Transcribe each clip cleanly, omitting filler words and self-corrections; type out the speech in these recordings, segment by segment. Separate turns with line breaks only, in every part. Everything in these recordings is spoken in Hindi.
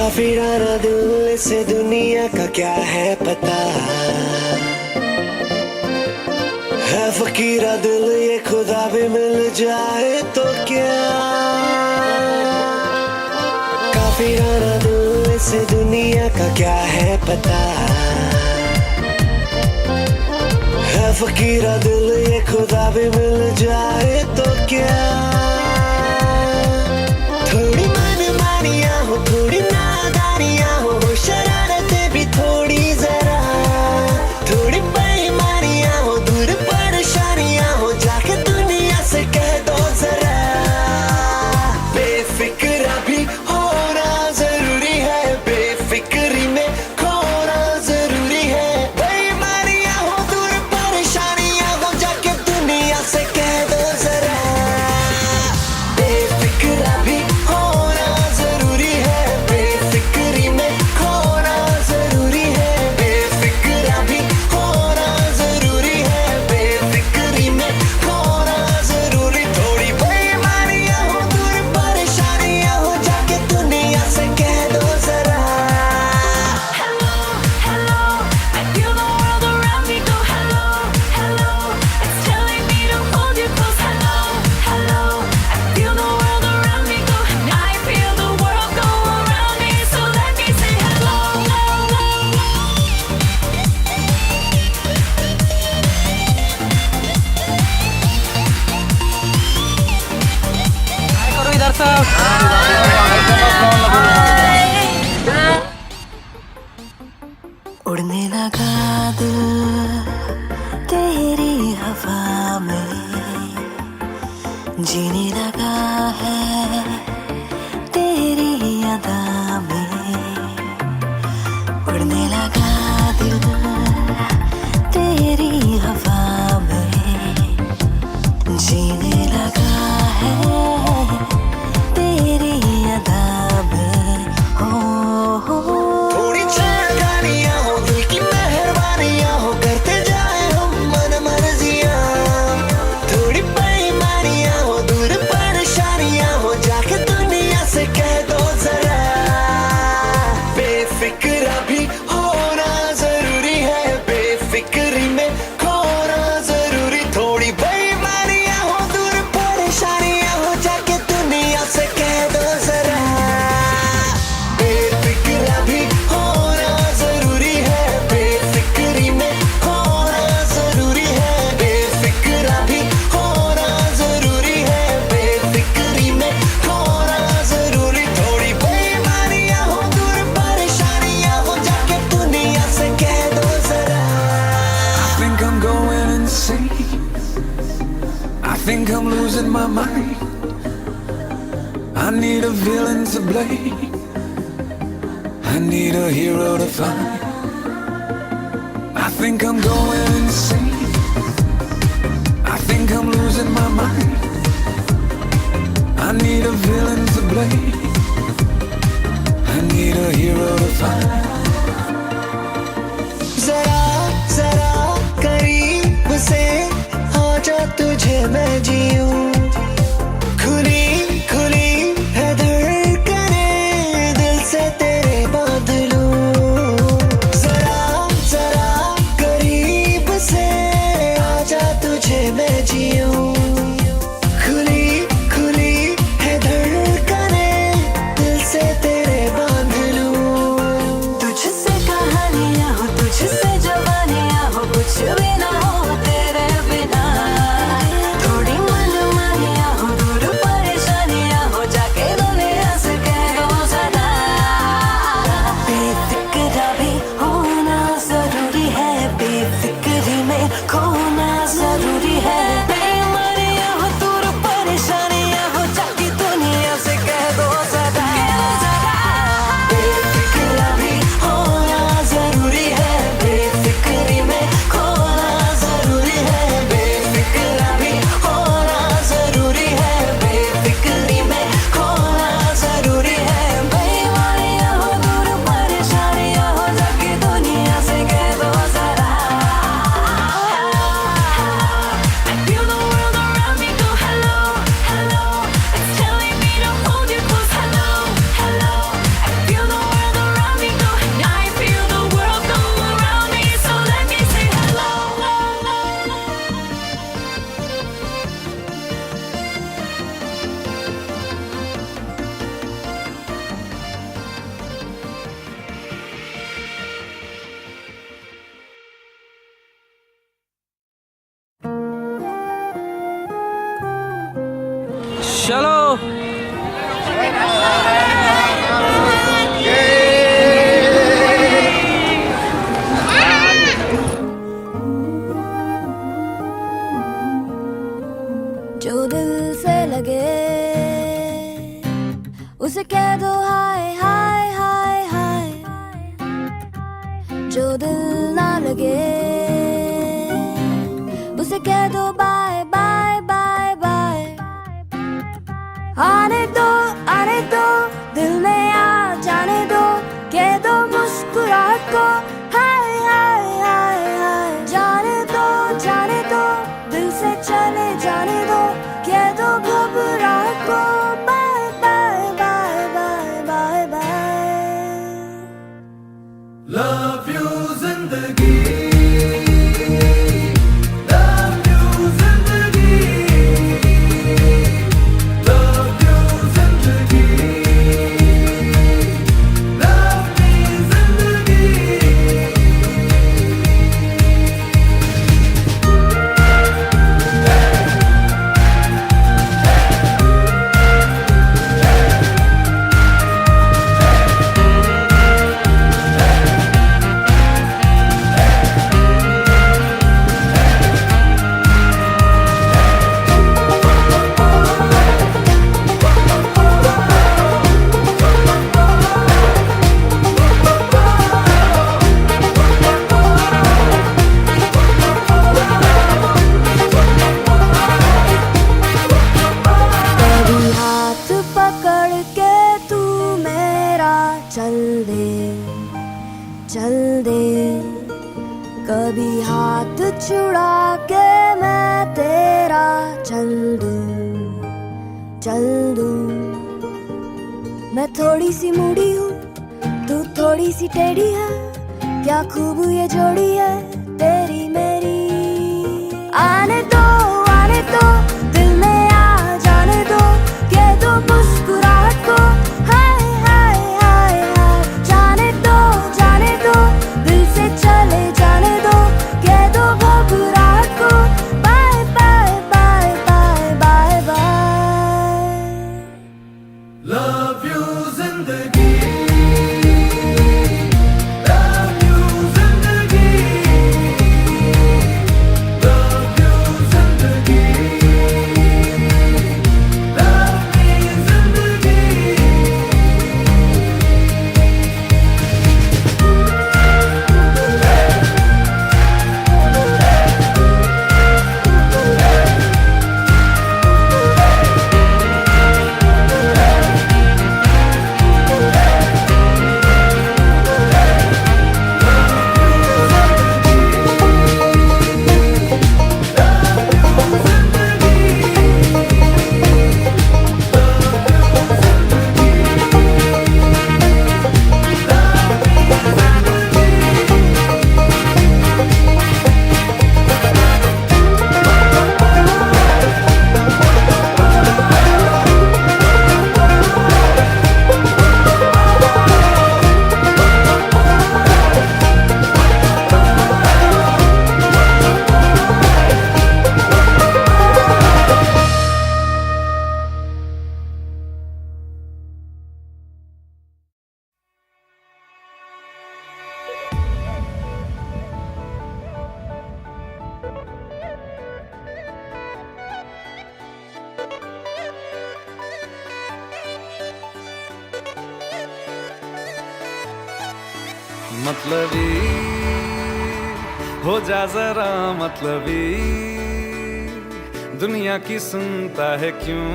काफी राना दिल से दुनिया का क्या है पता, है फकीरा दिल ये खुदा भी मिल जाए तो क्या। काफी राना दिल से दुनिया का क्या है पता, है फकीरा दिल ये खुदा भी मिल जाए तो क्या। थोड़ी मनमानियाँ हो, थोड़ी नादानियाँ हो, शरारतें भी थोड़ी जरा, थोड़ी बेईमानियाँ हो, दूर परेशानियाँ हो, जाके दुनिया से कह दो जरा। बेफिक्रा भी होना जरूरी है, बेफिक्री में खोना जरूरी है। बेईमानियाँ हो, दूर परेशानियाँ हो, जाके दुनिया से कह दो जरा। बेफिक्रा भी होना जरूरी है, बेफिक्री में खोना जरूरी है। बेफिक्रा भी होना जरूरी है, बेफिक्री में खोना जरूरी। थोड़ी बेईमानियाँ हो, दूर परेशानियाँ हो, जाके दुनिया से कह दो जरा।
Hello, hello, I feel the world around me go hello, hello. It's telling me to hold you close. Hello, hello, I feel the world around me go. I feel the world go around me, so let me say hello.
करो इधर से।
उड़ने लगा दिल तेरी हवा में, जीने लगा है तेरी अदा में। उड़ने लगा दिल तेरी हवा में, जीने लगा है तेरी अदा में। हो
थोड़ी चांदनियाँ हो, दिल की मेहरबानियाँ हो, करते जाए हम मन मर्जियाँ। थोड़ी बेईमानियाँ हो, दूर परेशानियाँ हो, जाके दुनिया से कह दो जरा। बेफिक्रा भी होना जरूरी है, बेफिक्री में खोना जरूरी। थोड़ी बेईमानियाँ हो, दूर परेशानियाँ हो, जाके दुनिया से कह दो जरा। बेफिक्रा भी होना जरूरी है, बेफिक्री में खोना जरूरी है। बेफिक्रा भी होना जरूरी है, बेफिक्री में खोना जरूरी। थोड़ी बेईमानियाँ हो, दूर परेशानियाँ हो, जाके दुनिया से कह दो जरा।
I think I'm going insane. I think I'm losing my mind. I need a villain to blame. I need a hero to find. I think I'm going insane. I think I'm losing my mind. I need a villain to blame. I need a hero to find.
जरा जरा करीब से आजा, तुझे मैं जीऊं। खुली खुली है धड़कनें, दिल से तेरे बांध लूं। जरा जरा करीब से आजा, तुझे मैं जीऊं। खुली खुली है धड़कनें, दिल से तेरे बांध लूं।
तुझसे कहानियाँ हो, तुझसे जवानियाँ हो, कुछ भी ना हो तेरे बिना। थोड़ी मनमानियाँ
जो दिल से लगे उसे कह दो हाय हाय हाय हाय, जो दिल ना लगे उसे कह दो बाय बाय बाय बाय। आने दो दिल में आ जाने दो, कह दो मुस्कुराहट को हाय हाय हाय हाय। जाने दो दिल से चले जाने दो, कह दो घबराहट को bye bye bye bye bye bye.
Love you जिंदगी, love you जिंदगी, love you जिंदगी, love me जिंदगी।
कभी हाथ पकड़ के तू मेरा चल दे, कभी हाथ छुड़ा के मैं तेरा चल दूं। मैं थोड़ी सी मूडी हूँ, तू थोड़ी सी टेढ़ी है, क्या खूब ये जोड़ी है तेरी मेरी। आने दो दिल में आ जाने दो, कह दो मुस्कुराहट को हाय हाय हाय हाय। जाने दो दिल से चले जाने दो, कह दो घबराहट को bye bye bye bye bye bye.
Love you जिंदगी, love you जिंदगी, love you जिंदगी, love me जिंदगी। मतलबी हो जा जरा मतलबी, दुनिया की सुनता है क्यों,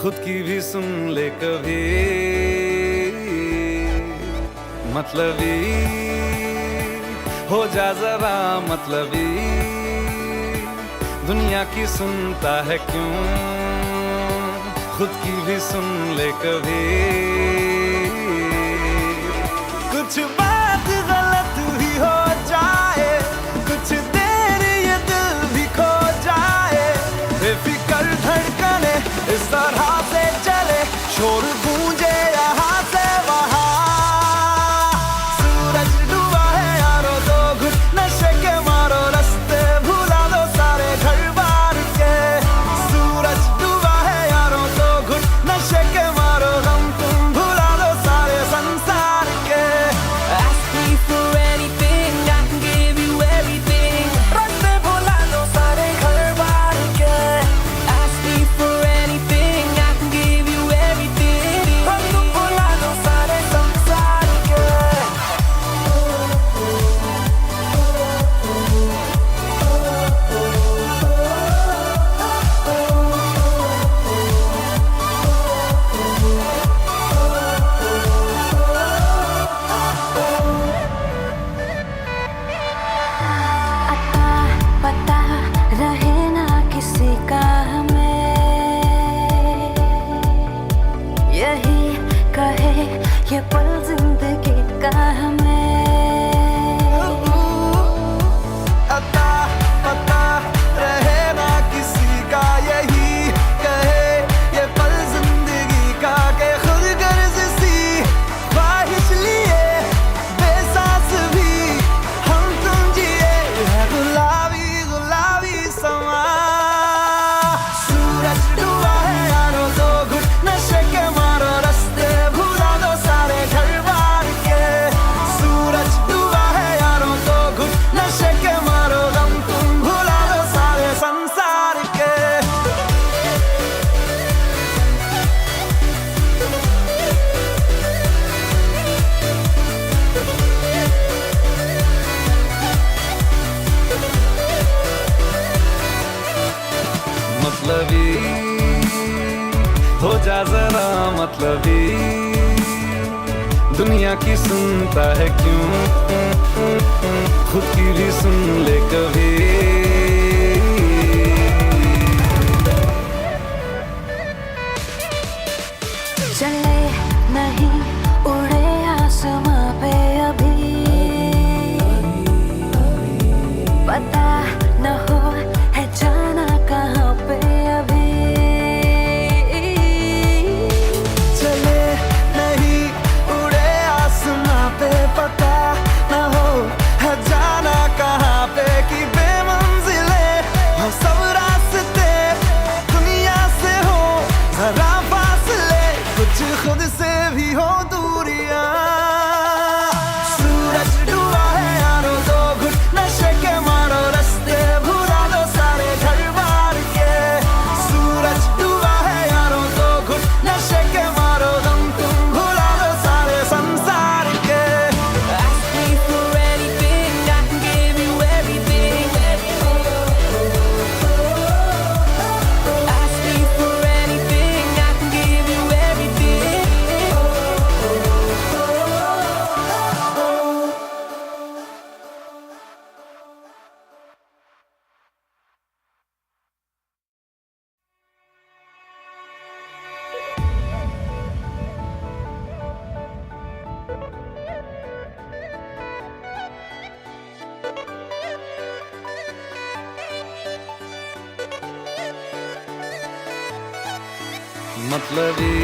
खुद की भी सुन ले कभी। मतलबी हो जा जरा मतलबी, दुनिया की सुनता है क्यों, खुद की भी सुन ले कभी। कुछ बात गलत भी हो जाए, कुछ देर ये दिल भी खो जाए, बेफिक्र धड़कने इस तरह से चले, शोर गूंजे यहाँ से वहाँ। सूरज डूबा है यारो, दो घुट नशे के मारो, रास्ते भुला दो सारे घर बार के। सूरज डूबा है
ये पल जिंदगी का हमें
अता पता रहे ना किसी का, यही कहे ये पल जिंदगी का के खुद गर्ज सी ख्वाहिश लिए बेसास भी हम तुम जिए है गुलाबी गुलाबी समा। सूरज डूबा है यारो तो घुट नशे के मारो रास्ते भुला दो सारे घर बार के। सूरज डूबा है यारो तो घुट नशे के मारो दम तुम भुला दो सारे संसार के।
मतलबी हो जा जरा मतलबी, दुनिया की सुनता है क्यों, खुद की भी सुन ले कभी।
चले नहीं उड़े आसमां पे अभी, पता न हो है जाना कहाँ पे अभी।
चले नहीं उड़े आसमां पे, पता न हो है जाना कहाँ पे कि बेमंजिले हो सब रास्ते, दुनिया से हो जरा फासले, कुछ खुद से भी हो दूरियां। सूरज डूबा है यारो तो घुट नशे के मारो रास्ते भुला दो सारे घर बार के। सूरज डूबा है यारो तो घुट नशे के मारो दम तुम भुला दो सारे संसार के।
Ask me for anything, I can give you everything. Ask me for anything, I can give you everything.
मतलबी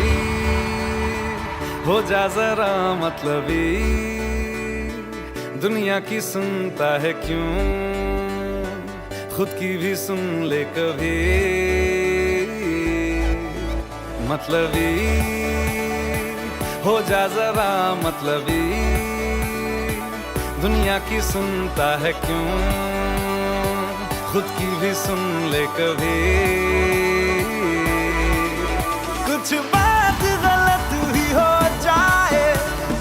हो जा जरा मतलबी, दुनिया की सुनता है क्यों, खुद की भी सुन ले कभी। मतलबी हो जा जरा मतलबी, दुनिया की सुनता है क्यों, खुद की भी सुन ले कभी।
कुछ बात गलत भी हो जाए,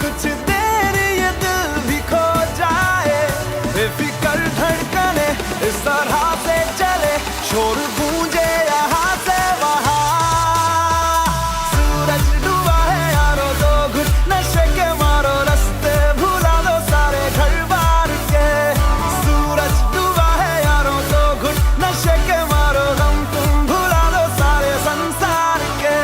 कुछ देर ये दिल भी खो जाए, बेफिक्र धड़कने इस तरह से चले, शोर गूंजे यहाँ से वहाँ। सूरज डूबा है यारो तो घुट नशे के मारो रास्ते भुला दो सारे घर बार के। सूरज डूबा है यारो तो घुट नशे के मारो दम तुम भुला दो सारे संसार के।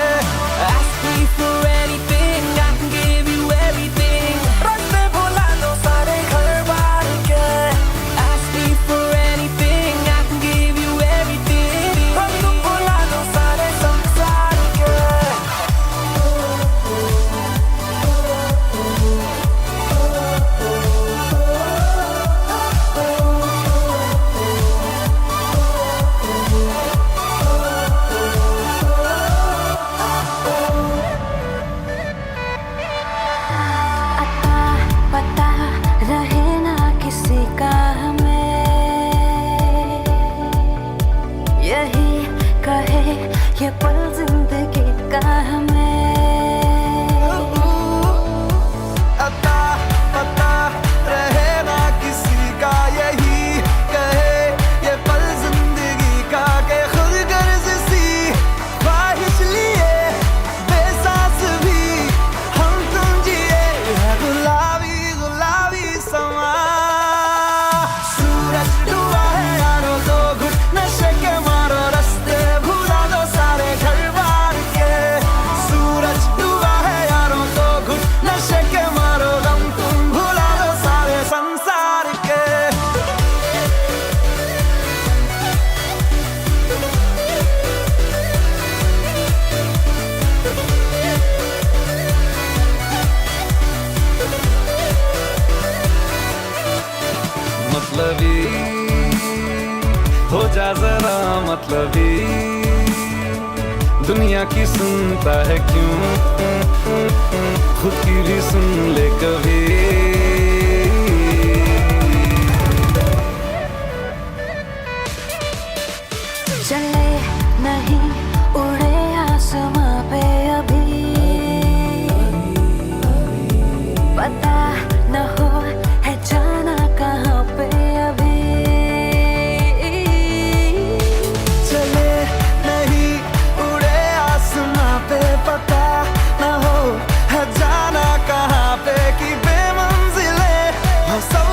जरा मतलबी, दुनिया की सुनता है क्यों, खुद की भी सुन ले कभी।
चले नहीं उड़े आसमां पे अभी, पता न हो है जाना कहाँ पे अभी।
चले नहीं उड़े आसमां पे, पता न हो है जाना कहाँ पे, कि बेमंजिले हम सब